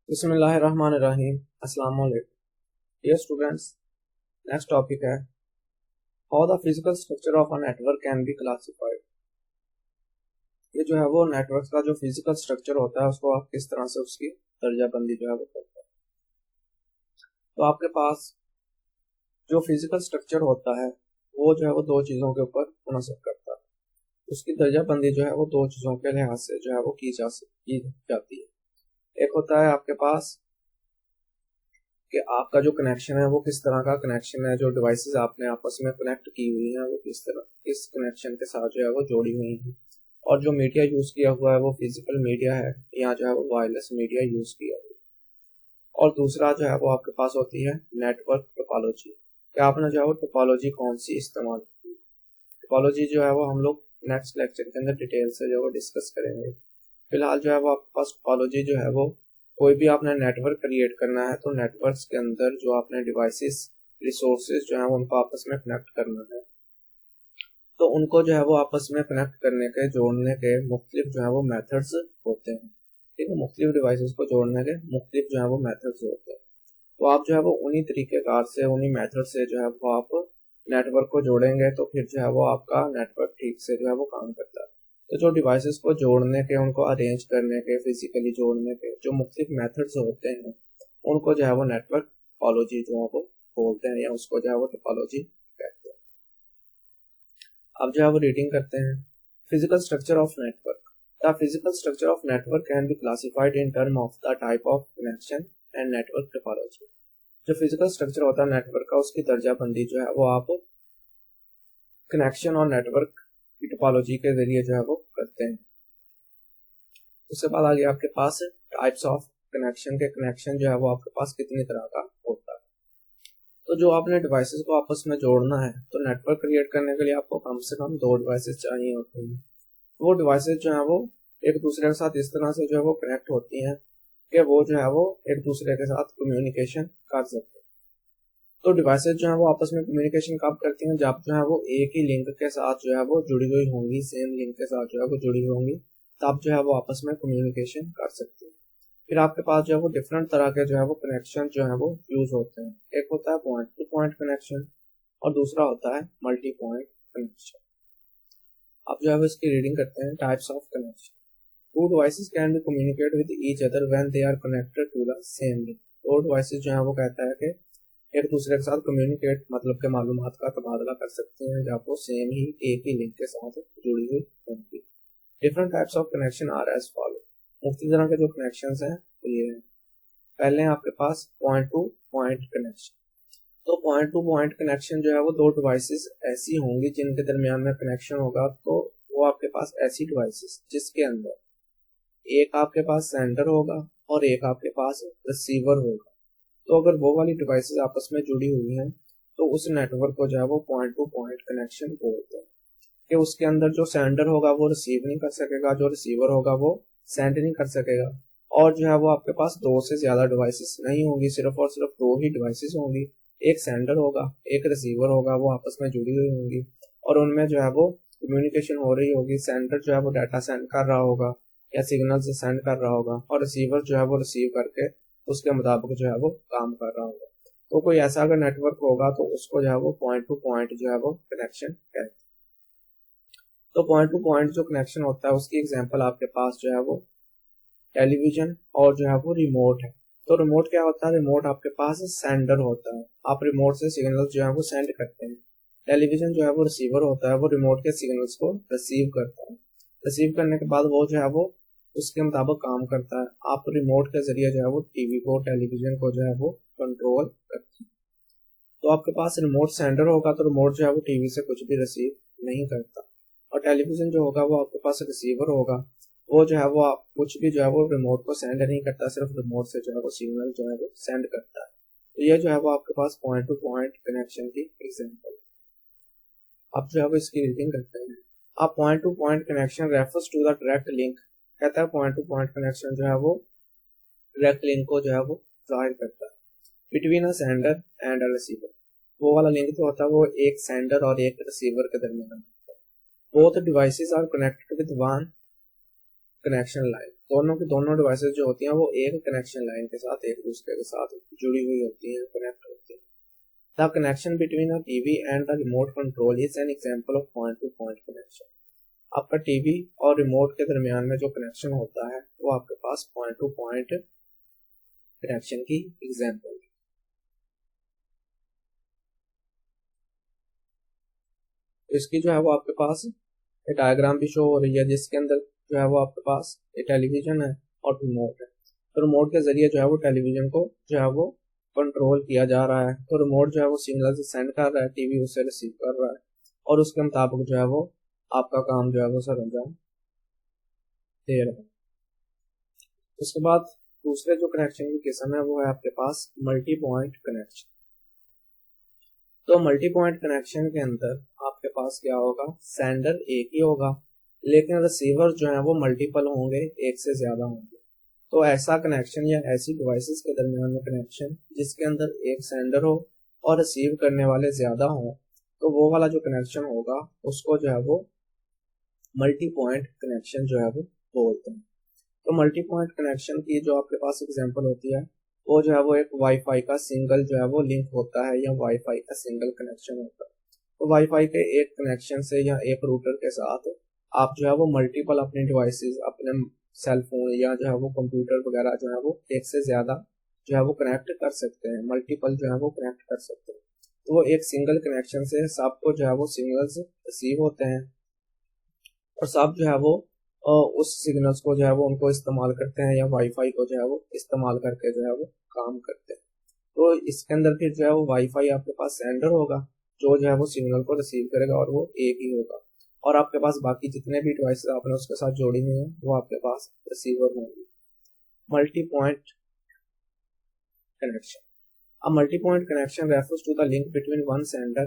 बिस्मिल्लाहिर्रहमानिर्रहीम। अस्सलाम वालेकुम। डियर स्टूडेंट्स, नेक्स्ट टॉपिक है how the physical structure of a network can be classified. ये जो है वो नेटवर्क का जो फिजिकल स्ट्रक्चर होता है उसको आप किस तरह से उसकी दर्जाबंदी जो है वो करते हैं। तो आपके पास जो फिजिकल स्ट्रक्चर होता है वो जो है वो दो चीज़ों के ऊपर मुनसब करता है। उसकी दर्जाबंदी जो है वो दो चीज़ों के लिहाज से जो है वो की जाती है। एक होता है आपके पास कि आपका जो कनेक्शन है वो किस तरह का कनेक्शन है, जो डिवाइसेस आपने आपस में कनेक्ट की हुई हैं वो किस तरह इस कनेक्शन के साथ जो है वो जोड़ी हुई हैं, और जो मीडिया यूज किया हुआ है वो फिजिकल मीडिया है या जो है वो वायरलेस मीडिया यूज किया हुआ है। और दूसरा जो है वो आपके पास होती है नेटवर्क टोपोलॉजी, कि आपने जो है वो टोपोलॉजी कौन सी इस्तेमाल की। टोपोलॉजी जो है वो हम लोग नेक्स्ट लेक्चर के अंदर डिटेल से जो है वो डिस्कस करेंगे। फिलहाल जो है वो आपके पास टोपोलॉजी जो है वो कोई भी आपने नेटवर्क क्रिएट करना है तो नेटवर्क्स के अंदर जो आपने डिवाइसेस रिसोर्सेज जो है उनको आपस में कनेक्ट करना है, तो उनको जो है वो आपस में कनेक्ट करने के जोड़ने के मुख्तलिफ जो है वो मेथड्स होते हैं। ठीक है, मुख्तलिफ डिवाइसेस को जोड़ने के मुख्तलिफ जो है वो मेथड्स होते हैं। तो आप जो है वो उन्हीं तरीकेकार से उन्हीं मेथड से जो है वो आप नेटवर्क को जोड़ेंगे तो फिर जो है वो आपका नेटवर्क ठीक से जो है वो काम करता है। तो जो डिवाइसेस को जोड़ने के, उनको अरेंज करने के, फिजिकली जोड़ने के जो मुख्तलिफ मेथड्स होते हैं उनको जो है वो नेटवर्क टोपोलॉजी जो है वो बोलते हैं, या उसको जो है वो टोपोलॉजी कहते हैं। अब जो है वो रीडिंग करते हैं। Physical structure of network. The physical structure of network can be classified in term of the type of connection and network topology. जो फिजिकल स्ट्रक्चर होता है नेटवर्क का उसकी दर्जाबंदी जो है वो आप कनेक्शन और नेटवर्क की टोपोलॉजी के जरिए जो है वो करते हैं। उसके बाद आगे आपके पास टाइप्स ऑफ कनेक्शन के कनेक्शन जो है वो आपके पास कितनी तरह का होता है। तो जो आपने डिवाइसेस को आपस में जोड़ना है तो नेटवर्क क्रिएट करने के लिए आपको कम से कम दो डिवाइसेस चाहिए होते हैं। वो डिवाइसेस जो है वो एक दूसरे के साथ इस तरह से जो है वो कनेक्ट होती हैं कि वो जो है वो एक दूसरे के साथ कम्युनिकेशन कर सकते हैं। तो डिवाइसेस जो है वो आपस में कम्युनिकेशन कब करती हैं, जब जो है वो एक ही लिंक के साथ जो है वो जुड़ी हुई होंगी, सेम लिंक के साथ जो है वो जुड़ी हुई होंगी, तब जो है वो आपस में कम्युनिकेशन कर सकती है। फिर आपके पास जो है वो डिफरेंट तरह के जो है वो कनेक्शन जो है वो यूज होते हैं। एक होता है पॉइंट टू पॉइंट कनेक्शन और दूसरा होता है मल्टी पॉइंट कनेक्शन। अब जो है वो इसकी रीडिंग करते हैं। Types of connection. Two devices can be communicate with each other when they are connected to the same link. दो डिवाइसेस जो है वो कहता है कि एक दूसरे के साथ कम्युनिकेट मतलब के मालूमात का तबादला कर सकते हैं जब वो सेम ही एक ही लिंक के साथ जुड़ी हुई होंगी। Different types of connection are as follow. मुख्तलिफ तरह के जो कनेक्शंस हैं तो ये है। पहले हैं आपके पास पॉइंट टू पॉइंट कनेक्शन। तो पॉइंट टू पॉइंट कनेक्शन जो है वो दो डिवाइसेस ऐसी होंगी जिनके दरमियान में कनेक्शन होगा, तो वो आपके पास ऐसी डिवाइसेस जिसके अंदर एक आपके पास सेंडर होगा और एक आपके पास रिसीवर होगा। तो अगर वो वाली डिवाइसेस आपस में जुड़ी हुई हैं तो उस नेटवर्क को जो है वो पॉइंट टू पॉइंट कनेक्शन बोलते हैं, कि उसके अंदर जो सेंडर होगा वो रिसीव नहीं कर सकेगा, जो रिसीवर होगा वो सेंड नहीं कर सकेगा, और जो है वो आपके पास दो से ज्यादा डिवाइसेस नहीं होंगी, सिर्फ और सिर्फ दो ही डिवाइसेस होंगी। एक सेंडर होगा, एक रिसीवर होगा, वो आपस में जुड़ी हुई होंगी और उनमें जो है वो कम्युनिकेशन हो रही होगी। सेंडर जो है वो डाटा सेंड कर रहा होगा या सिग्नल से सेंड कर रहा होगा, और रिसीवर जो है वो रिसीव करके उसके मुताबिक जो है वो काम कर रहा होगा। तो कोई ऐसा अगर नेटवर्क होगा तो उसको जो है वो पॉइंट टू पॉइंट जो है वो कनेक्शन कहते हैं। तो पॉइंट टू पॉइंट जो कनेक्शन होता है उसकी एग्जांपल आपके पास जो है वो टेलीविजन और जो है वो रिमोट है। तो रिमोट क्या होता है? रिमोट आपके पास सेंडर होता है, आप रिमोट से सिग्नल जो है वो सेंड करते हैं। टेलीविजन जो है वो रिसीवर होता है, वो रिमोट के सिग्नल्स को रिसीव करता है। रिसीव करने के बाद वो जो है वो उसके मुताबिक काम करता है। आप रिमोट के जरिए जो है वो टीवी को, टेलीविजन को जो है वो कंट्रोल करते हैं। तो आपके पास रिमोट सेंडर होगा तो रिमोट जो है वो टीवी से कुछ भी रिसीव नहीं करता, और टेलीविजन जो होगा वो आपके पास रिसीवर होगा, वो जो है वो आप कुछ भी जो है वो रिमोट को सेंड नहीं करता, सिर्फ रिमोट से जो है वो सिग्नल जो है वो सेंड करता है। तो ये जो है वो आपके पास पॉइंट टू पॉइंट कनेक्शन की एग्जांपल। अब जो है वो इसकी रीडिंग करते हैं। अब point to point connection refers to the direct link. कहता है पॉइंट टू पॉइंट कनेक्शन जो है वो डायरेक्ट लिंक को जो है वो जाहिर करता है between a sender and a receiver. वो वाला लिंक जो होता है वो एक सेंडर और एक रिसीवर के दरमियान होता है। Both devices are connected with one connection line. दोनों की दोनों डिवाइसेस जो होती हैं वो एक कनेक्शन लाइन के साथ एक दूसरे के साथ जुड़ी हुई होती हैं, कनेक्ट होती हैं। The connection between a TV and the remote control is an example of point to point connection. आपका टीवी और रिमोट के दरमियान में जो कनेक्शन होता है वो आपके पास पॉइंट टू पॉइंट कनेक्शन की एग्जांपल है। इसकी जो है वो आपके पास डायग्राम भी शो हो रही है, जिसके अंदर जो है वो आपके पास टेलीविजन है और रिमोट है। तो रिमोट के जरिए जो है वो टेलीविजन को जो है वो कंट्रोल किया जा रहा है। तो रिमोट जो है वो सिग्नल से सेंड कर रहा है, टीवी उसे रिसीव कर रहा है और उसके मुताबिक जो है वो आपका काम जो है वो सर अंजाम दे रहा है। उसके बाद दूसरे जो कनेक्शन की किस्म है वो है आपके पास मल्टी पॉइंट कनेक्शन। तो मल्टी पॉइंट कनेक्शन के अंदर आपके पास क्या होगा, सेंडर एक ही होगा लेकिन रिसीवर जो है वो मल्टीपल होंगे, एक से ज्यादा होंगे। तो ऐसा कनेक्शन या ऐसी डिवाइसेस के दरमियान में कनेक्शन जिसके अंदर एक सेंडर हो और रिसीव करने वाले ज्यादा हो, तो वो वाला जो कनेक्शन होगा उसको जो है वो मल्टी पॉइंट कनेक्शन जो है वो बोलते हैं। तो मल्टी पॉइंट कनेक्शन की जो आपके पास एग्जांपल होती है वो जो है वो एक वाईफाई का सिंगल जो है वो लिंक होता है या वाईफाई का सिंगल कनेक्शन होता है। तो वाईफाई के एक कनेक्शन से या एक रूटर के साथ आप जो है वो मल्टीपल अपने डिवाइसेस, अपने सेल फोन या जो है वो कंप्यूटर वगैरह जो है वो एक से ज्यादा जो है वो कनेक्ट कर सकते हैं, मल्टीपल जो है वो कनेक्ट कर सकते हैं। तो वो एक सिंगल कनेक्शन से सबको जो है वो सिग्नल्स रिसीव होते हैं और सब जो है वो उस सिग्नल्स को जो है वो उनको इस्तेमाल करते हैं या वाईफाई को जो है वो इस्तेमाल करके जो है वो काम करते हैं। तो इसके अंदर फिर जो है वो वाईफाई आपके पास सेंडर होगा जो है वो सिग्नल को रिसीव करेगा और वो एक ही होगा, और आपके पास बाकी जितने भी डिवाइसेस आपने उसके साथ जोड़ी हुई हैं वो आपके पास रिसीवर होंगे। Multi point connection. A multi-point connection refers to the link between one sender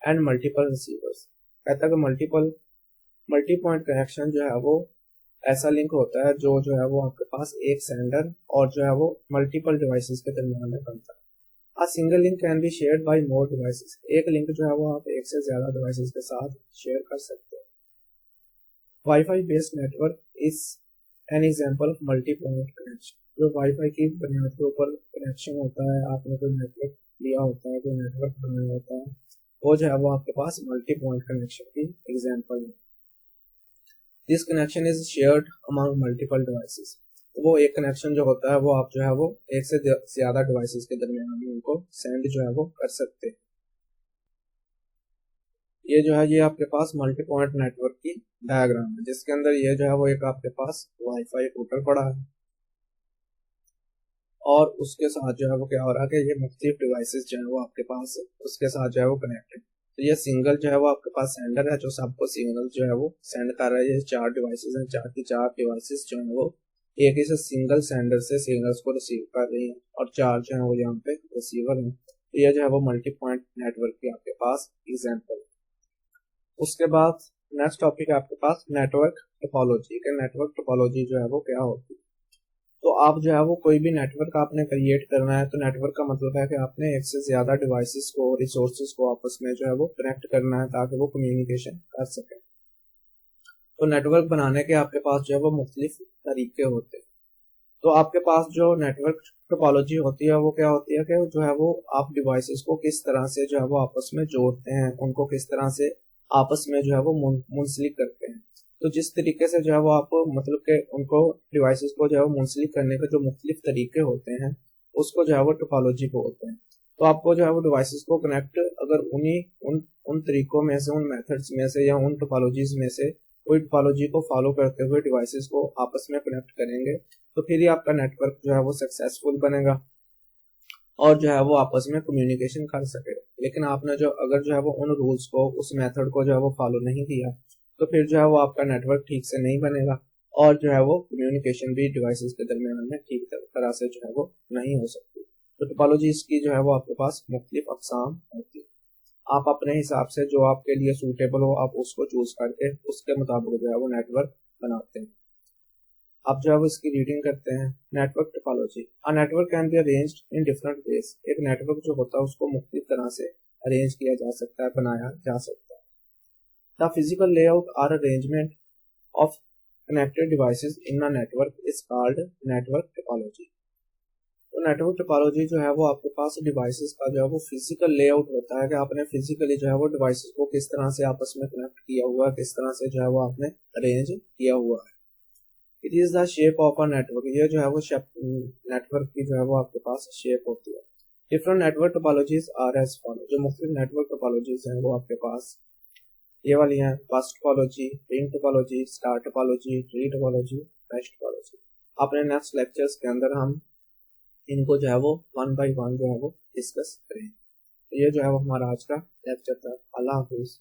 and multiple receivers। कहता है कि मल्टी पॉइंट कनेक्शन जो है वो ऐसा लिंक होता है जो है वो आपके पास एक सेंडर और जो है वो मल्टीपल डिवाइसेस के दरमियान में बनता है। A single link can be shared by more devices। एक लिंक जो है वो आप एक से ज्यादा डिवाइसेस के साथ शेयर कर सकते हैं। Wifi based network is an example of multi point connection. जो वाईफाई की बुनियाद के ऊपर कनेक्शन होता है, आपने कोई नेटवर्क लिया होता है, कोई नेटवर्क बनाया होता है, वो जो है वो आपके पास मल्टी पॉइंट कनेक्शन की एग्जांपल है। This connection is shared among multiple devices. तो वो एक कनेक्शन जो होता है वो आप जो है वो एक से ज्यादा डिवाइसेस के दरमियान में उनको सेंड जो है वो कर सकते हैं। ये जो है ये आपके पास मल्टी पॉइंट नेटवर्क की डायग्राम है, जिसके अंदर ये जो है वो एक आपके पास वाईफाई रूटर पड़ा है और उसके साथ जो है वो क्या हो रहा है कि ये मुख्तलिफ डिवाइसेस जो है वो आपके पास उसके साथ जो है वो कनेक्टेड। तो ये सिंगल जो है वो आपके पास सेंडर है जो सबको सिग्नल जो है वो सेंड कर रहा है। ये चार डिवाइसेस हैं, चार की चार डिवाइसेस जो है वो एक ही से सिंगल सेंडर से सिग्नल्स को रिसीव कर रही है और चार जो है वो यहाँ पे रिसीवर है। तो ये जो है वो मल्टी पॉइंट नेटवर्क की आपके पास एग्जाम्पल। उसके बाद नेक्स्ट टॉपिक है आपके पास नेटवर्क टोपोलॉजी। के नेटवर्क टोपोलॉजी जो है वो क्या होती है। तो आप जो है वो कोई भी नेटवर्क आपने क्रिएट करना है, तो नेटवर्क का मतलब है कि आपने एक से ज्यादा डिवाइसेस को, रिसोर्सेज को आपस में जो है वो कनेक्ट करना है ताकि वो कम्युनिकेशन कर सके। तो नेटवर्क बनाने के आपके पास जो है वो मुख्तलिफ तरीके होते हैं। तो आपके पास जो नेटवर्क टोपोलॉजी होती है वो क्या होती है कि जो है वो आप डिवाइसेस को किस तरह से जो है वो आपस में जोड़ते हैं, उनको किस तरह से आपस में जो है वो मुंसलिक करते हैं। तो जिस तरीके से जो है वो आप मतलब के उनको डिवाइसेस को जो है वो मुंसलिक करने के जो मुख्तलिफ तरीके होते हैं उसको जो है वो टोपोलॉजी बोलते हैं। तो आपको जो है वो डिवाइसेस को कनेक्ट अगर उन तरीकों में से, उन मेथड्स में से या उन टोपोलॉजीज में से कोई टोपोलॉजी को फॉलो करते हुए डिवाइसेस को आपस में कनेक्ट करेंगे तो फिर ही आपका नेटवर्क जो है वो सक्सेसफुल बनेगा और जो है वो आपस में कम्युनिकेशन कर सके। लेकिन आपने जो अगर जो है वो उन रूल्स को, उस मेथड को जो है वो फॉलो नहीं किया तो फिर जो है वो आपका नेटवर्क ठीक से नहीं बनेगा और जो है वो कम्युनिकेशन भी डिवाइसेस के दरमियान में ठीक तरह से जो है वो नहीं हो सकती। तो टोपोलॉजीज की जो है वो आपके पास मुख्तलिफ अक़साम होती है। आप अपने हिसाब से जो आपके लिए सूटेबल हो आप उसको चूज करके उसके मुताबिक जो है वो नेटवर्क बनाते हैं। आप जो है वो इसकी रीडिंग करते हैं। Network topology. A network can be arranged in different ways. एक नेटवर्क जो होता है उसको मुख्तलिफ तरह से अरेंज किया जा सकता है, बनाया जा सकता है। The physical layout or arrangement of connected devices in a network is called network topology। तो नेटवर्क टोपोलॉजी जो है वो आपके पास डिवाइसेस का जो है वो फिजिकल लेआउट होता है कि आपने फिजिकली जो है वो डिवाइसेस को किस तरह से आपस में कनेक्ट किया हुआ है, किस तरह से जो है वो आपने अरेंज किया हुआ है। It is the shape of a network, ये जो है वो नेटवर्क की जो है वो आपके पास शेप होती है। Different network topologies are as follow, जो मुख्तलिफ नेटवर्क टोपोलॉजीज हैं वो आपके पास ये वाली हैं: बस topology, ring topology, star topology, tree topology, mesh topology. अपने नेक्स्ट लेक्चर्स के अंदर हम इनको जो है वो 1 बाय 1 जो है वो डिस्कस करें। ये जो है वो हमारा आज का लेक्चर था। अल्लाह हाफिज।